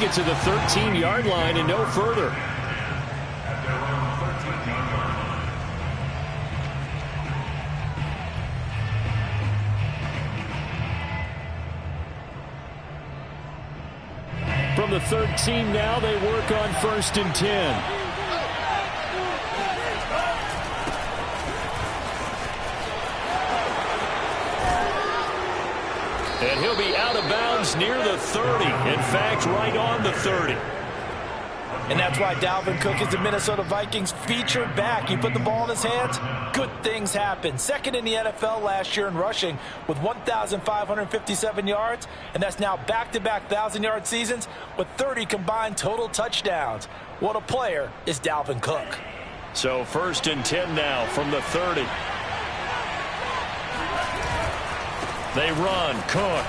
it to the 13-yard line and no further. From the 13 now, they work on 1st and 10. And he'll be out of bounds near the 30. In fact, right on the 30. And that's why Dalvin Cook is the Minnesota Vikings featured back. You put the ball in his hands, good things happen. Second in the NFL last year in rushing with 1,557 yards. And that's now back-to-back 1,000-yard seasons with 30 combined total touchdowns. What a player is Dalvin Cook. So 1st and 10 now from the 30. They run. Cook.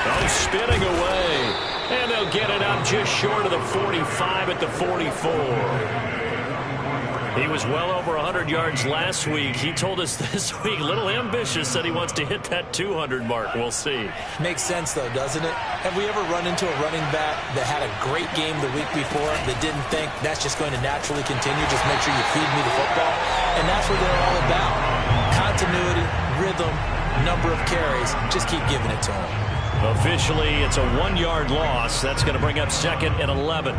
Oh, spinning away. And they'll get it up just short of the 45 at the 44. He was well over 100 yards last week. He told us this week, a little ambitious, said he wants to hit that 200 mark. We'll see. Makes sense, though, doesn't it? Have we ever run into a running back that had a great game the week before that didn't think that's just going to naturally continue? Just make sure you feed me the football. And that's what they're all about. Continuity, rhythm, number of carries. Just keep giving it to him. Officially, it's a 1-yard loss. That's going to bring up 2nd and 11.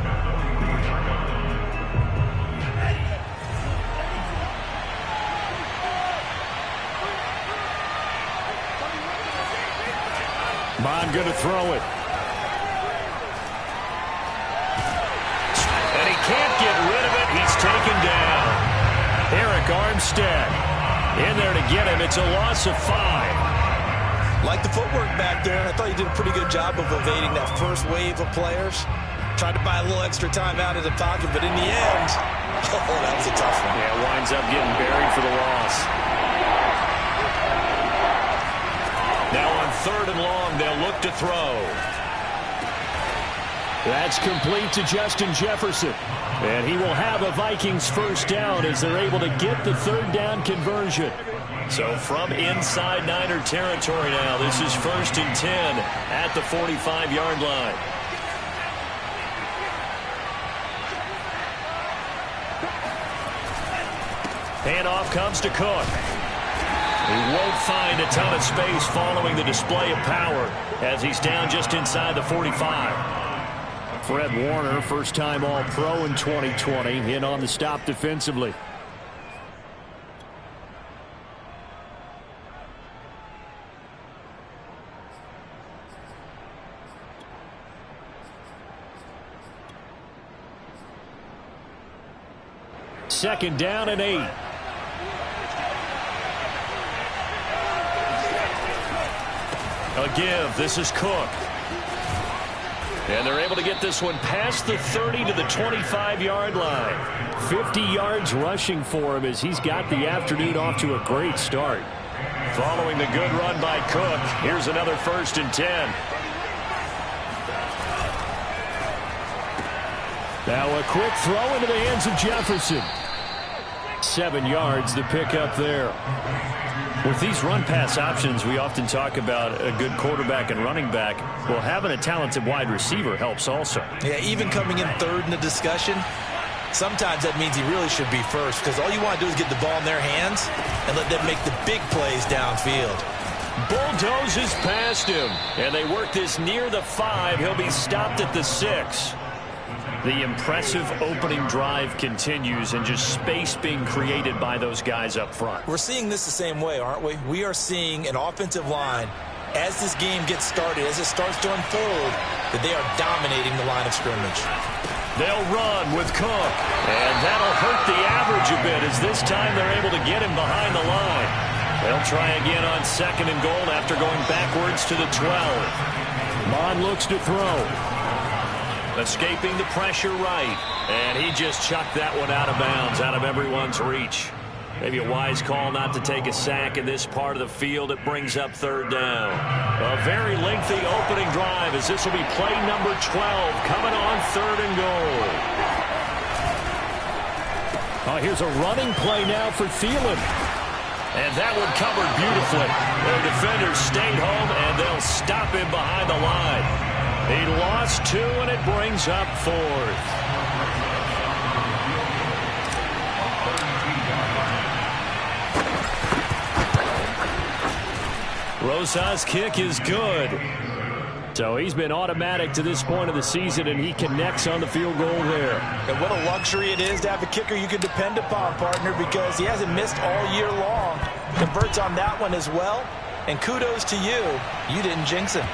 Bond going to throw it. And he can't get rid of it. He's taken down. Eric Armstead in there to get him. It's a loss of 5. Like the footwork back there. I thought he did a pretty good job of evading that first wave of players. Tried to buy a little extra time out of the pocket, but in the end, oh, that was a tough one. Yeah, winds up getting buried for the loss. Now on 3rd and long, they'll look to throw. That's complete to Justin Jefferson. And he will have a Vikings 1st down as they're able to get the 3rd down conversion. So from inside Niner territory now, this is 1st and 10 at the 45-yard line. Handoff comes to Cook. He won't find a ton of space following the display of power as he's down just inside the 45. Fred Warner, first-time All-Pro in 2020, in on the stop defensively. Second down and 8. A give. This is Cook. And they're able to get this one past the 30 to the 25-yard line. 50 yards rushing for him as he's got the afternoon off to a great start. Following the good run by Cook, here's another 1st and 10. Now a quick throw into the hands of Jefferson. 7 yards, the pickup there. With these run-pass options, we often talk about a good quarterback and running back. Well, having a talented wide receiver helps also. Yeah, even coming in 3rd in the discussion, sometimes that means he really should be 1st because all you want to do is get the ball in their hands and let them make the big plays downfield. Bulldozes past him, and they work this near the 5. He'll be stopped at the 6. The impressive opening drive continues and just space being created by those guys up front. We're seeing this the same way, aren't we? We are seeing an offensive line, as this game gets started, as it starts to unfold, that they are dominating the line of scrimmage. They'll run with Cook, and that'll hurt the average a bit as this time they're able to get him behind the line. They'll try again on 2nd and goal after going backwards to the 12. Mond looks to throw. Escaping the pressure right. And he just chucked that one out of bounds, out of everyone's reach. Maybe a wise call not to take a sack in this part of the field. It brings up 3rd down. A very lengthy opening drive as this will be play number 12 coming on 3rd and goal. Oh, here's a running play now for Thielen. And that one covered beautifully. Their defenders stayed home, and they'll stop him behind the line. He lost 2, and it brings up 4th. Rosas' kick is good. So he's been automatic to this point of the season, and he connects on the field goal there. And what a luxury it is to have a kicker you can depend upon, partner, because he hasn't missed all year long. Converts on that one as well. And kudos to you. You didn't jinx him.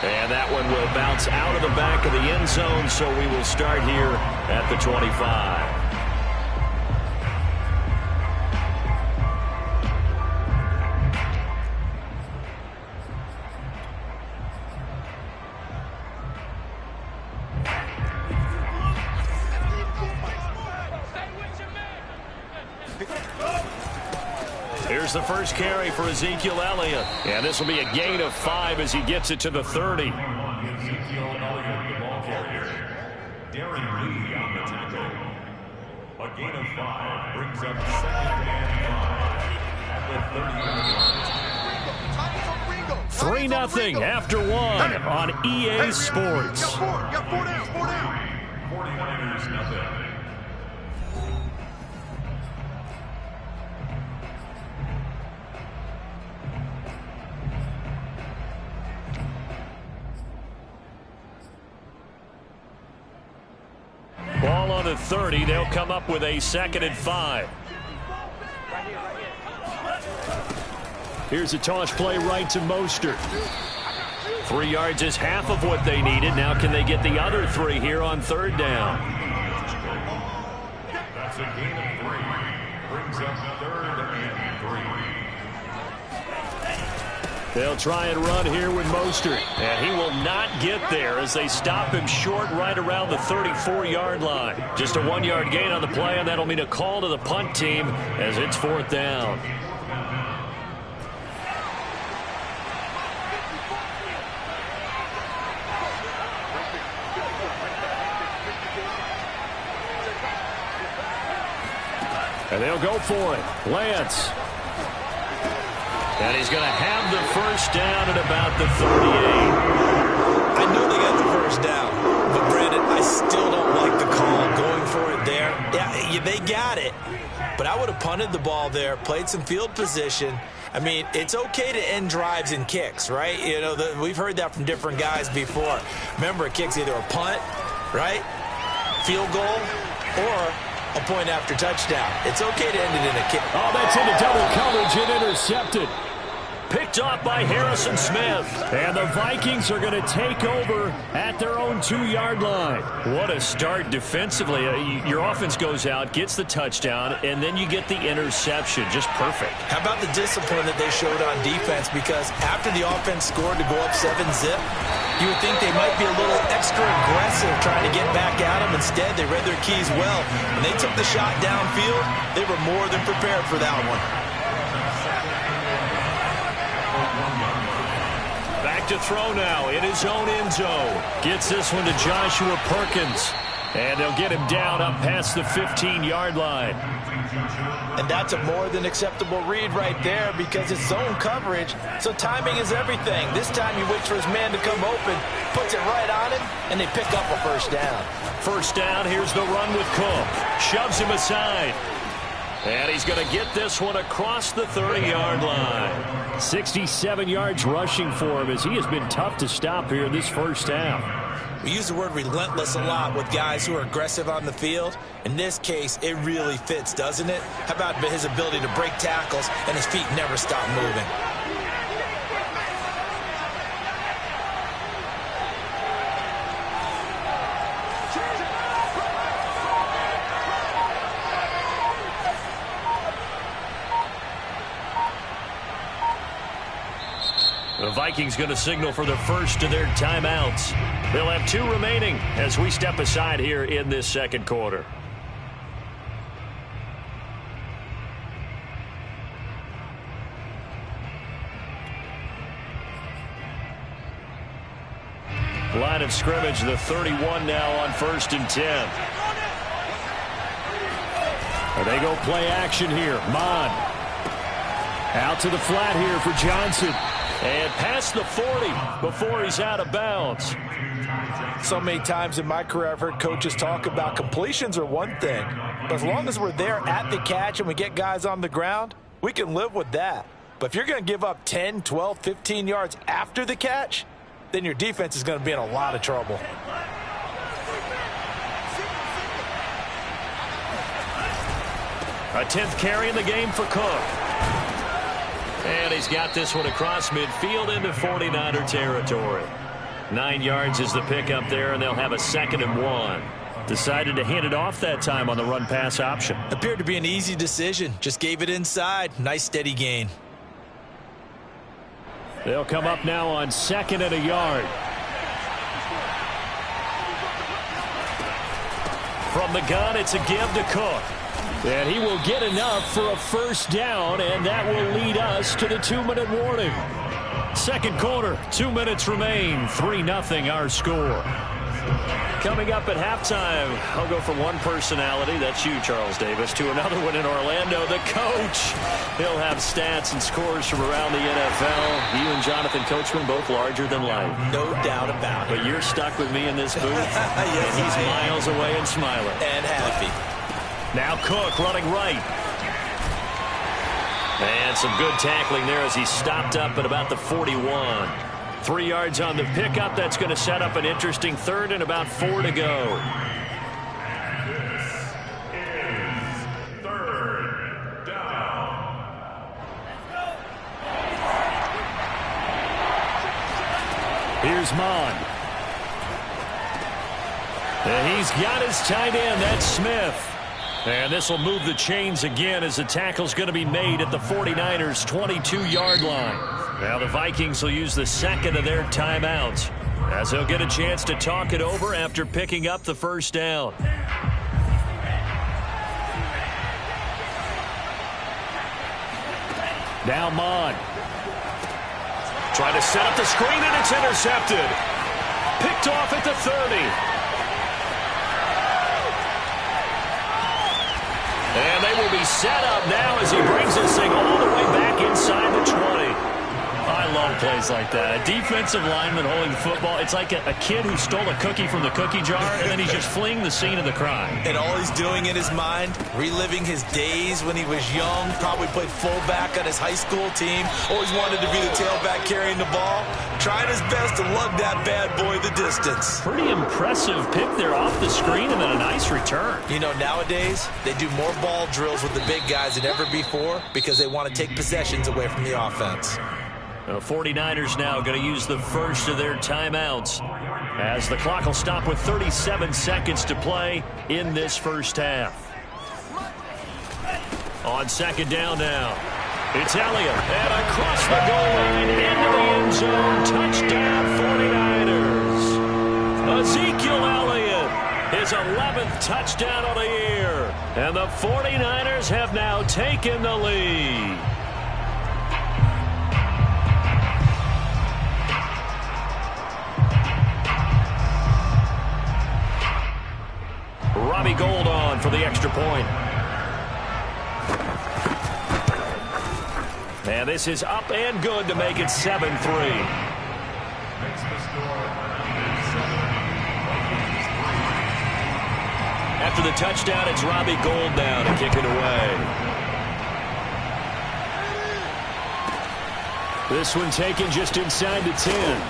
And that one will bounce out of the back of the end zone, so we will start here at the 25. Here's the first carry for Ezekiel Elliott. And this will be a gain of 5 as he gets it to the 30. Ezekiel Elliott, the ball carrier. Darren Lee on the tackle. A gain of 5 brings up 2nd and 5 at the 30-yard line. 3-0 after 1 on EA Sports. Got 4 down. 49ers nothing. Ball on the 30. They'll come up with a 2nd and 5. Here's a toss play right to Mostert. 3 yards is half of what they needed. Now can they get the other 3 here on 3rd down? That's a gain of 3. Brings up 3rd and 3. They'll try and run here with Mostert. And he will not get there as they stop him short right around the 34-yard line. Just a 1-yard gain on the play, and that'll mean a call to the punt team as it's 4th down. And they'll go for it. Lance. And he's going to have the first down at about the 38. I know they got the first down, but Brandon, I still don't like the call going for it there. Yeah, they got it, but I would have punted the ball there, played some field position. I mean, it's okay to end drives and kicks, right? You know, we've heard that from different guys before. Remember, a kick's either a punt, right, field goal, or a point after touchdown. It's okay to end it in a kick. Oh, that's into double coverage and intercepted. Picked off by Harrison Smith. And the Vikings are going to take over at their own 2-yard line. What a start defensively. Your offense goes out, gets the touchdown, and then you get the interception. Just perfect. How about the discipline that they showed on defense? Because after the offense scored to go up 7-zip, you would think they might be a little extra aggressive trying to get back at them. Instead, they read their keys well. When they took the shot downfield, they were more than prepared for that one. Back to throw now in his own end zone. Gets this one to Joshua Perkins. And they'll get him down up past the 15-yard line. And that's a more than acceptable read right there because it's zone coverage, so timing is everything. This time he waits for his man to come open, puts it right on him, and they pick up a first down. First down, here's the run with Cook. Shoves him aside. And he's going to get this one across the 30-yard line. 67 yards rushing for him as he has been tough to stop here in this first half. We use the word relentless a lot with guys who are aggressive on the field. In this case, it really fits, doesn't it? How about his ability to break tackles and his feet never stop moving? The Vikings going to signal for the first of their timeouts. They'll have 2 remaining as we step aside here in this second quarter. Line of scrimmage, the 31 now on 1st and 10. And they go play action here. Mond. Out to the flat here for Johnson. And past the 40 before he's out of bounds. So many times in my career I've heard coaches talk about completions are one thing, but as long as we're there at the catch and we get guys on the ground, we can live with that. But if you're going to give up 10, 12, 15 yards after the catch, then your defense is going to be in a lot of trouble. A 10th carry in the game for Cook. And he's got this one across midfield into 49er territory. 9 yards is the pickup there, and they'll have a 2nd and 1. Decided to hand it off that time on the run-pass option. Appeared to be an easy decision. Just gave it inside. Nice steady gain. They'll come up now on 2nd and a yard. From the gun, it's a give to Cook. And he will get enough for a first down, and that will lead us to the 2-minute warning. Second quarter, 2 minutes remain. 3-0 our score. Coming up at halftime, I'll go from one personality, that's you, Charles Davis, to another one in Orlando, the coach. He'll have stats and scores from around the NFL. You and Jonathan Coachman, both larger than life. No doubt about it. But you're stuck with me in this booth, yes, and he's miles away and smiling. And happy. Now Cook running right. And some good tackling there as he stopped up at about the 41. 3 yards on the pickup. That's going to set up an interesting 3rd and about 4 to go. This is 3rd down. Here's Mon. And he's got his tight end. That's Smith. And this will move the chains again as the tackle's going to be made at the 49ers' 22-yard line. Now the Vikings will use the 2nd of their timeouts as they'll get a chance to talk it over after picking up the first down. Now Mon. Trying to set up the screen, and it's intercepted. Picked off at the 30. And they will be set up now as he brings this thing all the way back inside the 20. I love plays like that. A defensive lineman holding the football. It's like a kid who stole a cookie from the cookie jar, and then he's just fleeing the scene of the crime. And all he's doing in his mind, reliving his days when he was young, probably played fullback on his high school team, always wanted to be the tailback carrying the ball, trying his best to lug that bad boy the distance. Pretty impressive pick there off the screen, and then a nice return. You know, nowadays, they do more ball drills with the big guys than ever before because they want to take possessions away from the offense. The 49ers now going to use the first of their timeouts as the clock will stop with 37 seconds to play in this first half. On 2nd down now, it's Elliott, and across the goal line into the end zone. Touchdown 49ers. Ezekiel Elliott, his 11th touchdown of the year. And the 49ers have now taken the lead. Robbie Gould on for the extra point. And this is up and good to make it 7-3. After the touchdown, it's Robbie Gould now to kick it away. This one taken just inside the 10.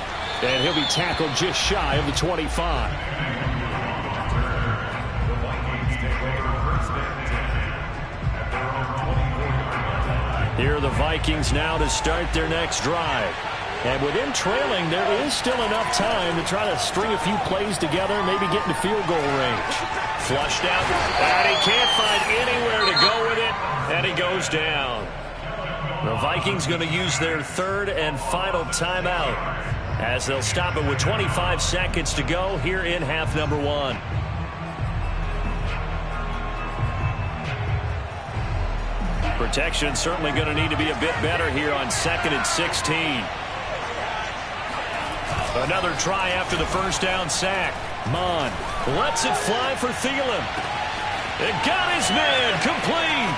And he'll be tackled just shy of the 25. Here are the Vikings now to start their next drive. And with him trailing, there is still enough time to try to string a few plays together, maybe get into field goal range. Flushed out, and he can't find anywhere to go with it, and he goes down. The Vikings going to use their 3rd and final timeout as they'll stop it with 25 seconds to go here in half number 1. Protection certainly going to need to be a bit better here on 2nd and 16. Another try after the first down sack. Mon lets it fly for Thielen. It got his man complete.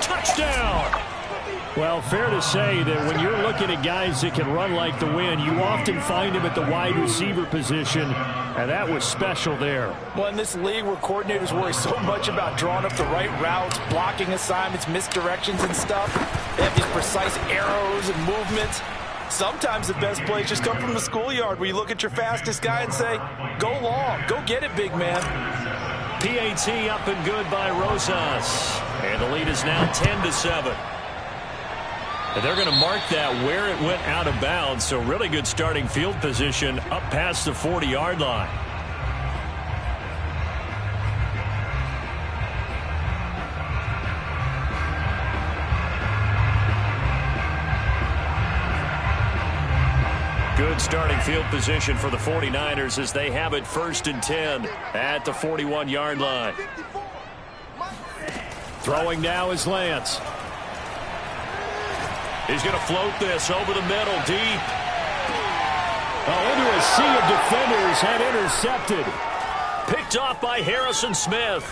Touchdown. Well, fair to say that when you're looking at guys that can run like the wind, you often find him at the wide receiver position, and that was special there. Well, in this league where coordinators worry so much about drawing up the right routes, blocking assignments, misdirections and stuff, they have these precise arrows and movements. Sometimes the best plays just come from the schoolyard where you look at your fastest guy and say, go long, go get it, big man. PAT up and good by Rosas. And the lead is now 10-7. And they're going to mark that where it went out of bounds. So really good starting field position up past the 40-yard line. Good starting field position for the 49ers as they have it 1st and 10 at the 41-yard line. Throwing now is Lance. He's going to float this over the middle, deep. Into a sea of defenders and intercepted. Picked off by Harrison Smith.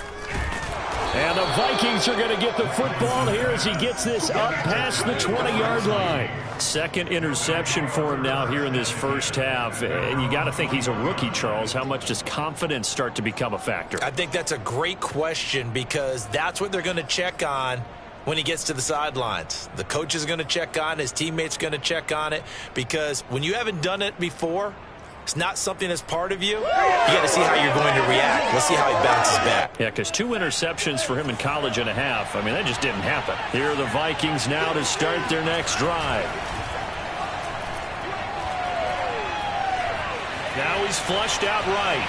And the Vikings are going to get the football here as he gets this up past the 20-yard line. Second interception for him now here in this first half. And you got to think he's a rookie, Charles. How much does confidence start to become a factor? I think that's a great question because that's what they're going to check on when he gets to the sidelines. The coach is going to check on it. His teammates are going to check on it because when you haven't done it before, it's not something that's part of you. You got to see how you're going to react. Let's see how he bounces back. Yeah, because 2 interceptions for him in college and a half. I mean, that just didn't happen. Here are the Vikings now to start their next drive. Now he's flushed out right.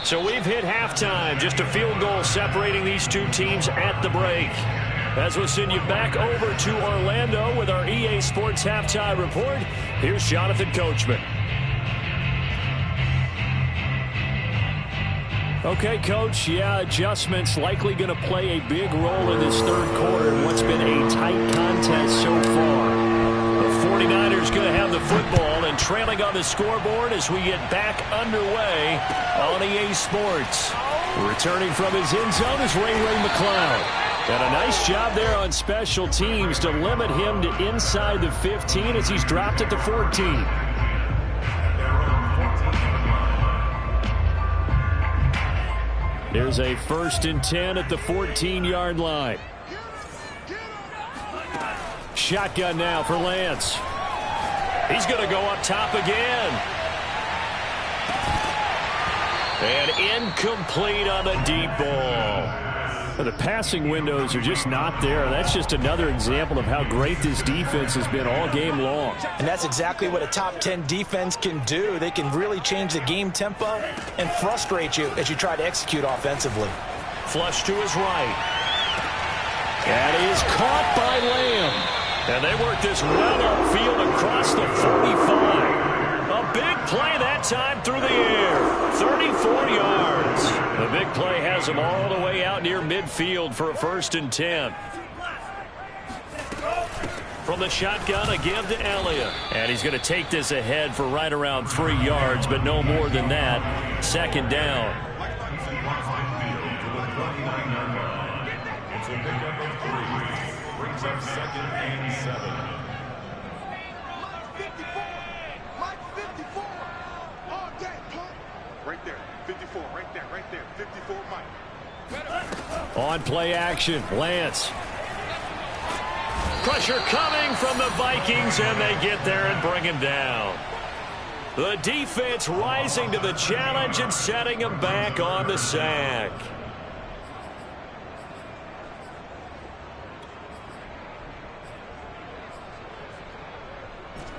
So we've hit halftime. Just a field goal separating these two teams at the break. As we'll send you back over to Orlando with our EA Sports Halftime Report, here's Jonathan Coachman. Okay, Coach, adjustments likely going to play a big role in this third quarter in what's been a tight contest so far. The 49ers going to have the football and trailing on the scoreboard as we get back underway on EA Sports. Returning from his end zone is Ray McCloud. And a nice job there on special teams to limit him to inside the 15 as he's dropped at the 14. There's a 1st and 10 at the 14-yard line. Shotgun now for Lance. He's going to go up top again. And incomplete on the deep ball. The passing windows are just not there. That's just another example of how great this defense has been all game long. And that's exactly what a top 10 defense can do. They can really change the game tempo and frustrate you as you try to execute offensively. Flush to his right. And he is caught by Lamb. And they work this well upfield across the 45. A big play that time through the air. 34 yards. The big play has him all the way out near midfield for a 1st and 10. From the shotgun again to Elliott. And he's going to take this ahead for right around 3 yards, but no more than that. 2nd down. It's a pickup of 3. Brings up 2nd and 7. Right there, 54, right there, 54, Mike. On play action, Lance. Pressure coming from the Vikings, and they get there and bring him down. The defense rising to the challenge and setting him back on the sack.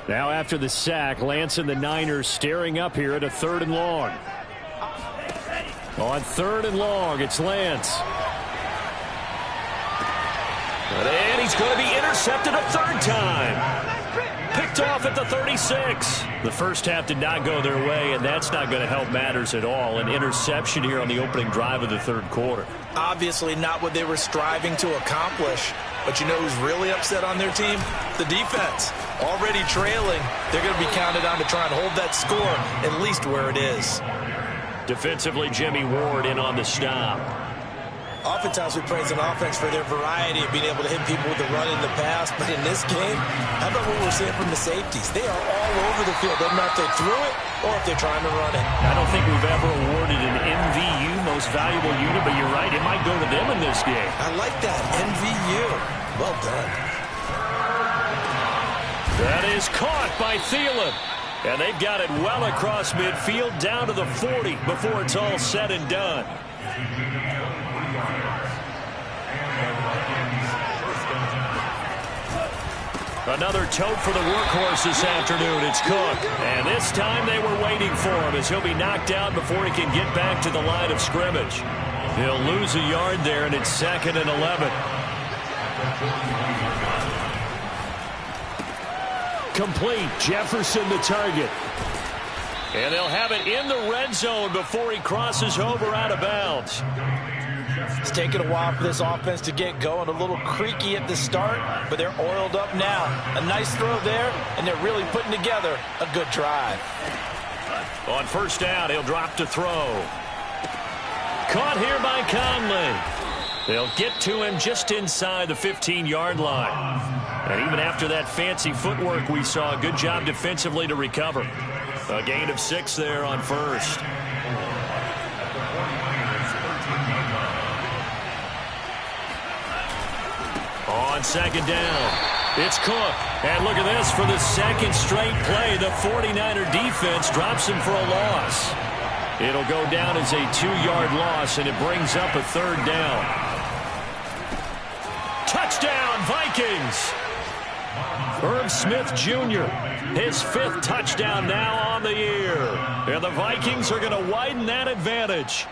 Now after the sack, Lance and the Niners staring up here at a 3rd and long. On 3rd and long, it's Lance. And he's going to be intercepted a 3rd time. Picked off at the 36. The first half did not go their way, and that's not going to help matters at all. An interception here on the opening drive of the 3rd quarter. Obviously not what they were striving to accomplish. But you know who's really upset on their team? The defense. Already trailing. They're going to be counted on to try and hold that score at least where it is. Defensively, Jimmy Ward in on the stop. Oftentimes we praise an offense for their variety of being able to hit people with the run in the pass. But in this game, how about what we're seeing from the safeties? They are all over the field. Doesn't matter if they threw it or if they're trying to run it. I don't think we've ever awarded an MVU, most valuable unit, but you're right, it might go to them in this game. I like that, MVU. Well done. That is caught by Thielen. And they've got it well across midfield down to the 40 before it's all said and done. Another tote for the workhorse this afternoon. It's Cook. And this time they were waiting for him as he'll be knocked out before he can get back to the line of scrimmage. He'll lose a yard there, and it's 2nd and 11. Complete. Jefferson the target. And they'll have it in the red zone before he crosses over out of bounds. It's taken a while for this offense to get going. A little creaky at the start, but they're oiled up now. A nice throw there, and they're really putting together a good drive. On first down, he'll drop to throw. Caught here by Conley. They'll get to him just inside the 15-yard line. And even after that fancy footwork we saw, a good job defensively to recover. A gain of 6 there on first. On second down, it's Cook. And look at this, for the second straight play, the 49er defense drops him for a loss. It'll go down as a 2-yard loss, and it brings up a 3rd down. Touchdown, Vikings! Irv Smith Jr., his 5th touchdown now on the year. And the Vikings are going to widen that advantage.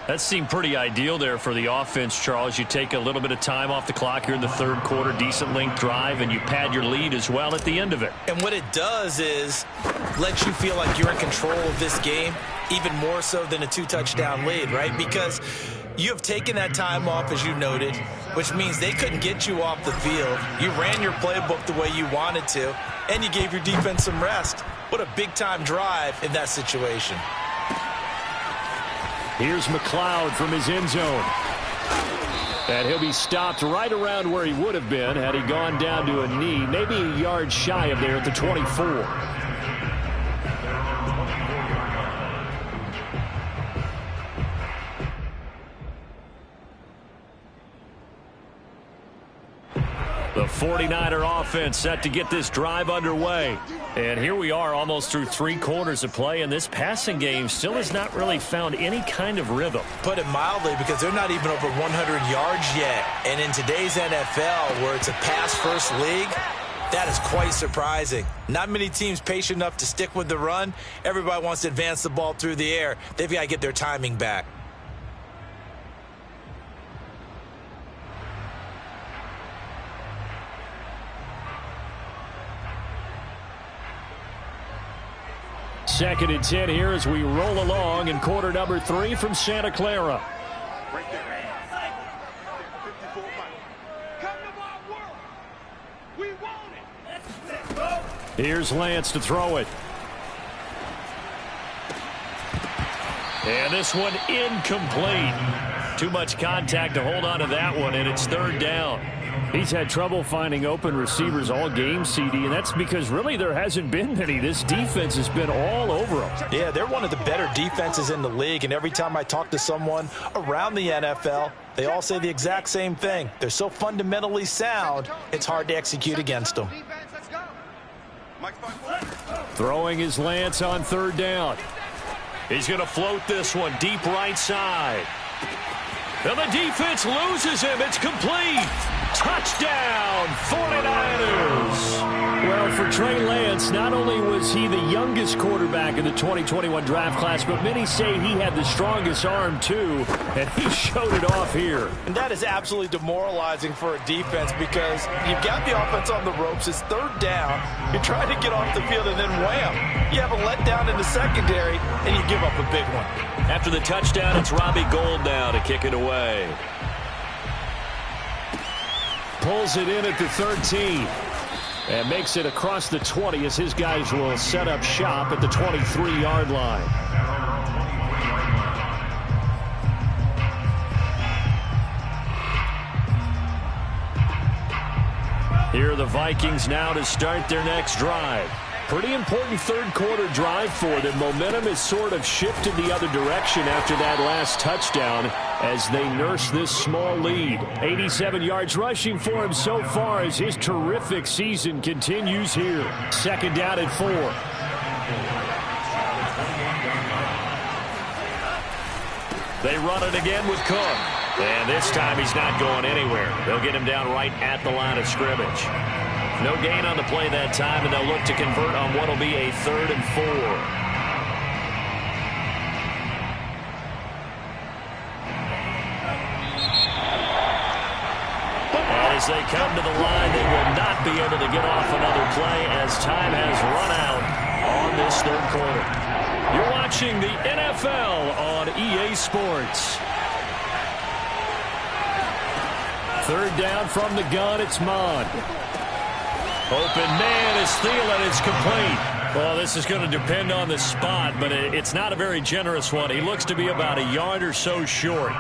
That seemed pretty ideal there for the offense, Charles. You take a little bit of time off the clock here in the 3rd quarter, decent length drive, and you pad your lead as well at the end of it. And what it does is let you feel like you're in control of this game, even more so than a 2-touchdown lead, right? Because you have taken that time off, as you noted, which means they couldn't get you off the field. You ran your playbook the way you wanted to, and you gave your defense some rest. What a big-time drive in that situation. Here's McLeod from his end zone. And he'll be stopped right around where he would have been had he gone down to a knee, maybe a yard shy of there at the 24. The 49er offense set to get this drive underway. And here we are almost through 3 quarters of play, and this passing game still has not really found any kind of rhythm. Put it mildly, because they're not even over 100 yards yet. And in today's NFL, where it's a pass-first league, that is quite surprising. Not many teams patient enough to stick with the run. Everybody wants to advance the ball through the air. They've got to get their timing back. Second and 10 here as we roll along in quarter number 3 from Santa Clara. Right there. 54 Mike. Come to my world. We want it. Here's Lance to throw it. And this one incomplete. Too much contact to hold on to that one, and it's 3rd down. He's had trouble finding open receivers all game, CD, and that's because really there hasn't been many. This defense has been all over them. Yeah, they're one of the better defenses in the league, and every time I talk to someone around the NFL, they all say the exact same thing. They're so fundamentally sound, it's hard to execute against them. Throwing his Lance on 3rd down. He's going to float this one deep right side. And the defense loses him. It's complete. Touchdown, 49ers. Well, for Trey Lance, not only was he the youngest quarterback in the 2021 draft class, but many say he had the strongest arm, too, and he showed it off here. And that is absolutely demoralizing for a defense because you've got the offense on the ropes. It's 3rd down. You're trying to get off the field, and then wham, you have a letdown in the secondary, and you give up a big one. After the touchdown, it's Robbie Gould now to kick it away. Pulls it in at the 13 and makes it across the 20 as his guys will set up shop at the 23-yard line. Here are the Vikings now to start their next drive. Pretty important third-quarter drive for them. Momentum has sort of shifted the other direction after that last touchdown as they nurse this small lead. 87 yards rushing for him so far as his terrific season continues here. Second down and 4. They run it again with Cook. And this time he's not going anywhere. They'll get him down right at the line of scrimmage. No gain on the play that time, and they'll look to convert on what will be a 3rd and 4. And as they come to the line, they will not be able to get off another play as time has run out on this third quarter. You're watching the NFL on EA Sports. Third down from the gun, it's Mond. Open man is Thielen. It's complete. Well, this is going to depend on the spot, but it's not a very generous one. He looks to be about a yard or so short.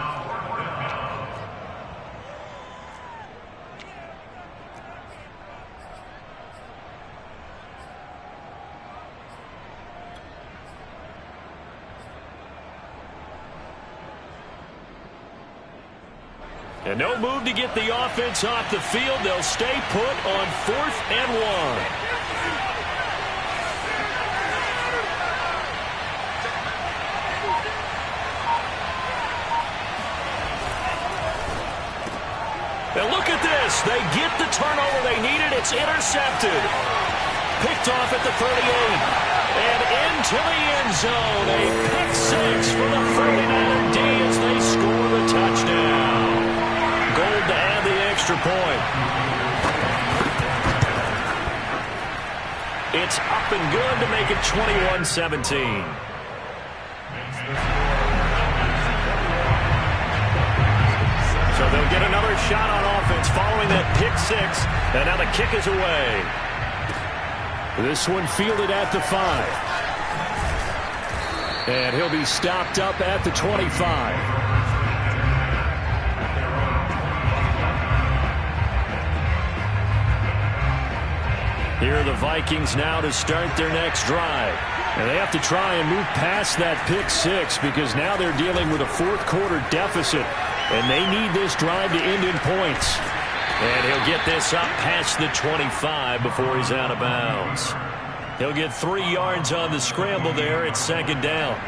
And no move to get the offense off the field. They'll stay put on 4th and 1. And look at this. They get the turnover they needed. It's intercepted. Picked off at the 38. And into the end zone. A pick 6 for the 49er D as they score the touchdown. Gold to add the extra point. It's up and good to make it 21-17. So they'll get another shot on offense following that pick 6. And now the kick is away. This one fielded at the 5. And he'll be stopped up at the 25. Here are the Vikings now to start their next drive. And they have to try and move past that pick 6 because now they're dealing with a 4th quarter deficit. And they need this drive to end in points. And he'll get this up past the 25 before he's out of bounds. He'll get 3 yards on the scramble there. It's 2nd down.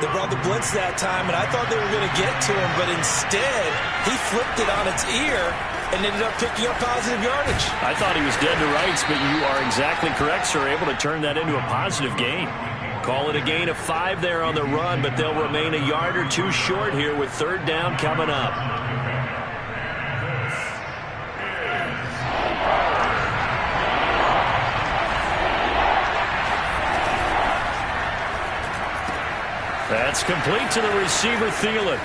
They brought the blitz that time, and I thought they were going to get to him, but instead he flipped it on its ear and ended up picking up positive yardage. I thought he was dead to rights, but you are exactly correct, sir. Able to turn that into a positive gain. Call it a gain of 5 there on the run, but they'll remain a yard or 2 short here with 3rd down coming up. That's complete to the receiver, Thielen.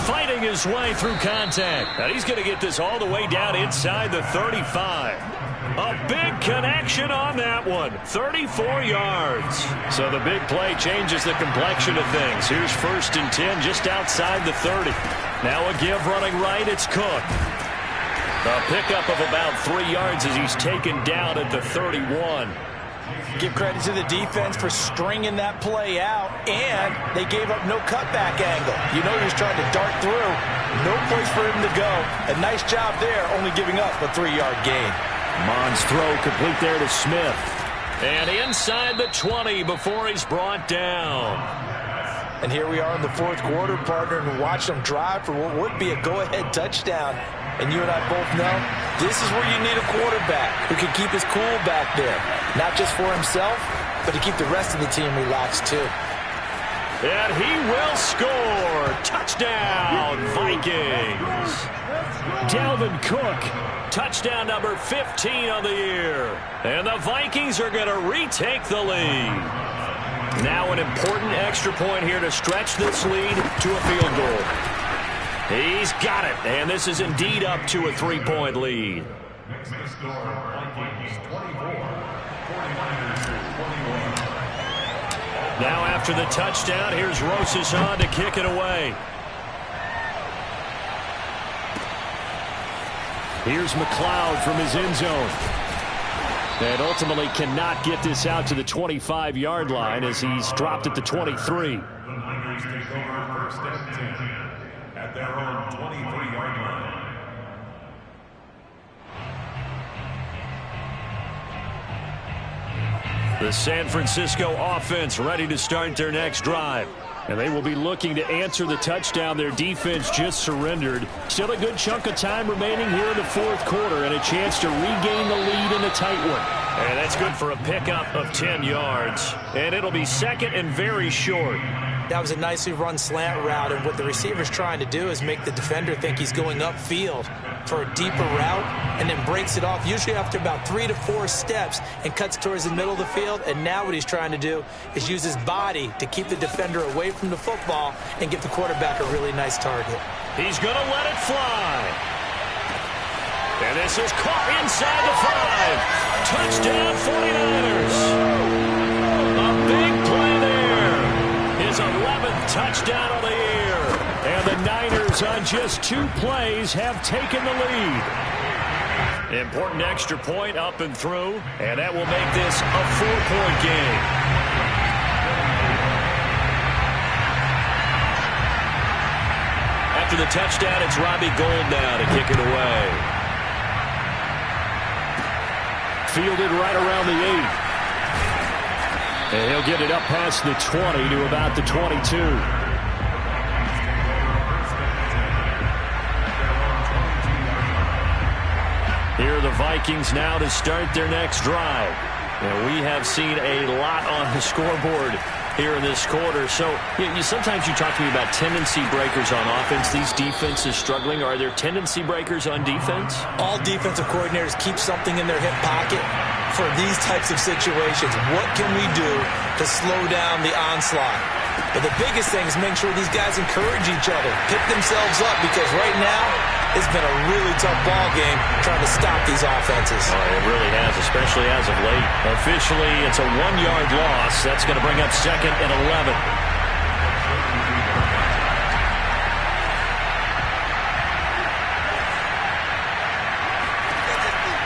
Fighting his way through contact. And he's going to get this all the way down inside the 35. A big connection on that one. 34 yards. So the big play changes the complexion of things. Here's 1st and 10 just outside the 30. Now a give running right. It's Cook. A pickup of about 3 yards as he's taken down at the 31. Give credit to the defense for stringing that play out, and they gave up no cutback angle. You know he was trying to dart through. No place for him to go. A nice job there, only giving up a 3-yard gain. Mond's throw complete there to Smith. And inside the 20 before he's brought down. And here we are in the 4th quarter, partner, and watch them drive for what would be a go-ahead touchdown. And you and I both know this is where you need a quarterback who can keep his cool back there. Not just for himself, but to keep the rest of the team relaxed too. And he will score. Touchdown, Vikings. Dalvin Cook, touchdown number 15 on the year. And the Vikings are going to retake the lead. Now an important extra point here to stretch this lead to a field goal. He's got it, and this is indeed up to a 3-point lead. Next to score, Vikings 24, 49ers 21. Now after the touchdown, here's Rosas on to kick it away. Here's McLeod from his end zone. And ultimately cannot get this out to the 25-yard line as he's dropped at the 23. The Niners take over first and 10 at their own 23-yard line. The San Francisco offense ready to start their next drive. And they will be looking to answer the touchdown their defense just surrendered. Still a good chunk of time remaining here in the fourth quarter and a chance to regain the lead in a tight one. And that's good for a pickup of 10 yards. And it'll be second and very short. That was a nicely run slant route, and what the receiver's trying to do is make the defender think he's going upfield for a deeper route and then breaks it off, usually after about 3 to 4 steps, and cuts towards the middle of the field. And now what he's trying to do is use his body to keep the defender away from the football and give the quarterback a really nice target. He's going to let it fly. And this is caught inside the 5. Touchdown 49ers. A big play there. His 11th touchdown of the year. And the Niners on just 2 plays have taken the lead. Important extra point up and through. And that will make this a 4-point game. After the touchdown, it's Robbie Gould now to kick it away. Fielded right around the 8. And he'll get it up past the 20 to about the 22. Here are the Vikings now to start their next drive. And we have seen a lot on the scoreboard here in this quarter. So sometimes you talk to me about tendency breakers on offense. These defenses struggling. Are there tendency breakers on defense? All defensive coordinators keep something in their hip pocket for these types of situations. What can we do to slow down the onslaught? But the biggest thing is make sure these guys encourage each other, pick themselves up, because right now it's been a really tough ball game trying to stop these offenses. Oh, it really has, especially as of late. Officially, it's a 1-yard loss. That's going to bring up second and 11.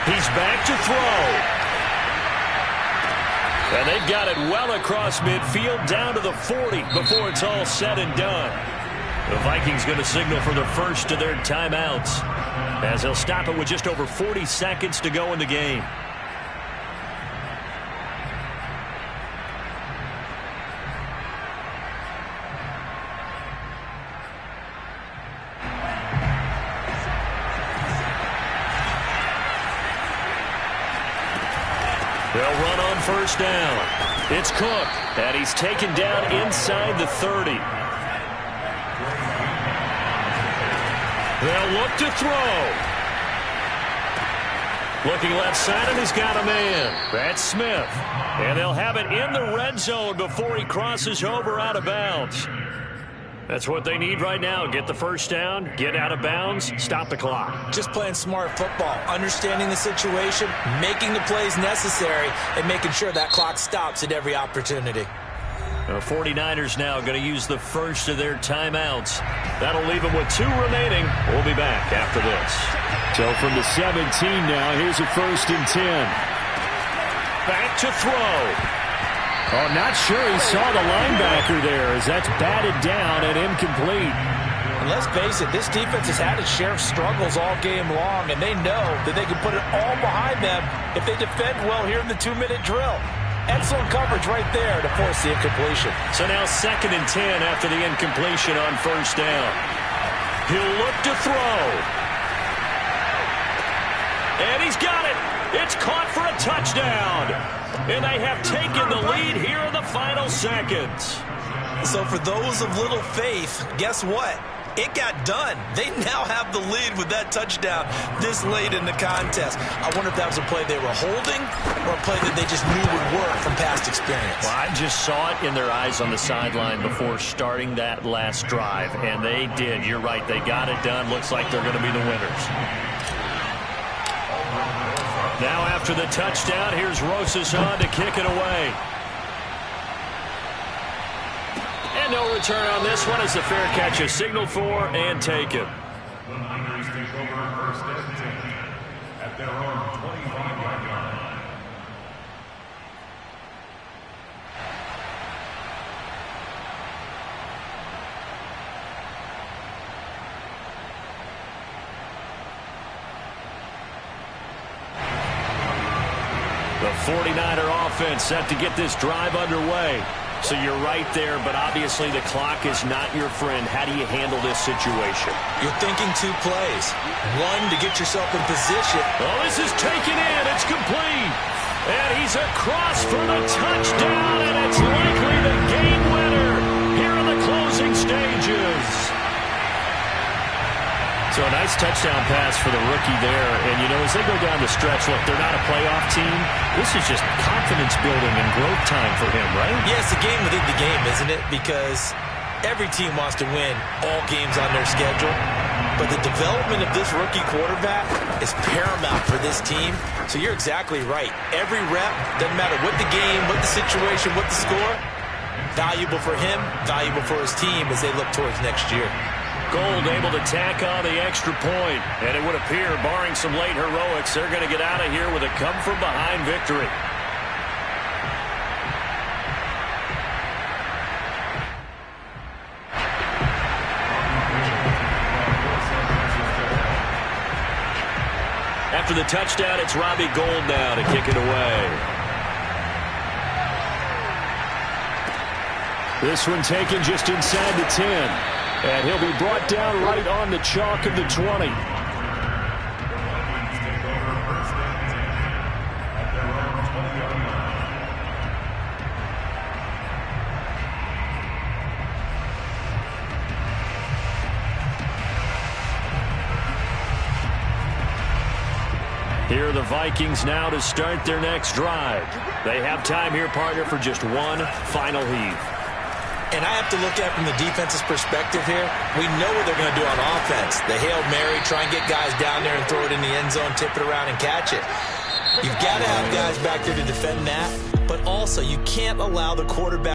He's back to throw. And they've got it well across midfield down to the 40 before it's all said and done. The Vikings going to signal for the first of their timeouts as they'll stop it with just over 40 seconds to go in the game. They'll run on first down. It's Cook, and he's taken down inside the 30. They'll look to throw. Looking left side, and he's got a man. That's Smith. And they'll have it in the red zone before he crosses over out of bounds. That's what they need right now. Get the first down, get out of bounds, stop the clock. Just playing smart football, understanding the situation, making the plays necessary, and making sure that clock stops at every opportunity. The 49ers now going to use the first of their timeouts. That'll leave them with 2 remaining. We'll be back after this. So from the 17 now, here's a first and 10. Back to throw. Oh, not sure he saw the linebacker there as that's batted down and incomplete. And let's face it, this defense has had its share of struggles all game long, and they know that they can put it all behind them if they defend well here in the 2-minute drill. Excellent coverage right there to force the incompletion. So now second and 10 after the incompletion on first down. He'll look to throw. And he's got it. It's caught for a touchdown. And they have taken the lead here in the final seconds. So for those of little faith, guess what? It got done. They now have the lead with that touchdown this late in the contest. I wonder if that was a play they were holding or a play that they just knew would work from past experience. Well, I just saw it in their eyes on the sideline before starting that last drive, and they did. You're right. They got it done. Looks like they're going to be the winners. Now after the touchdown, here's Rosas on to kick it away. And no return on this one as the fair catch is signaled for and taken. The Niners take over first and 10 at their own 25-yard line. The 49er offense set to get this drive underway. So you're right there, but obviously the clock is not your friend. How do you handle this situation? You're thinking 2 plays. 1, to get yourself in position. Oh, this is taken in. It's complete. And he's across for the touchdown, and it's likely the game winner here in the closing stages. So a nice touchdown pass for the rookie there. And, you know, as they go down the stretch, look, they're not a playoff team. This is just confidence building and growth time for him, right? Yeah, it's a game within the game, isn't it? Because every team wants to win all games on their schedule. But the development of this rookie quarterback is paramount for this team. So you're exactly right. Every rep, doesn't matter what the game, what the situation, what the score, valuable for him, valuable for his team as they look towards next year. Gold able to tack on the extra point. And it would appear, barring some late heroics, they're going to get out of here with a come-from-behind victory. After the touchdown, it's Robbie Gould now to kick it away. This one taken just inside the 10. And he'll be brought down right on the chalk of the 20. Here are the Vikings now to start their next drive. They have time here, partner, for just one final heave. And I have to look at it from the defense's perspective here. We know what they're going to do on offense. The Hail Mary, try and get guys down there and throw it in the end zone, tip it around and catch it. You've got to have guys back there to defend that. But also, you can't allow the quarterback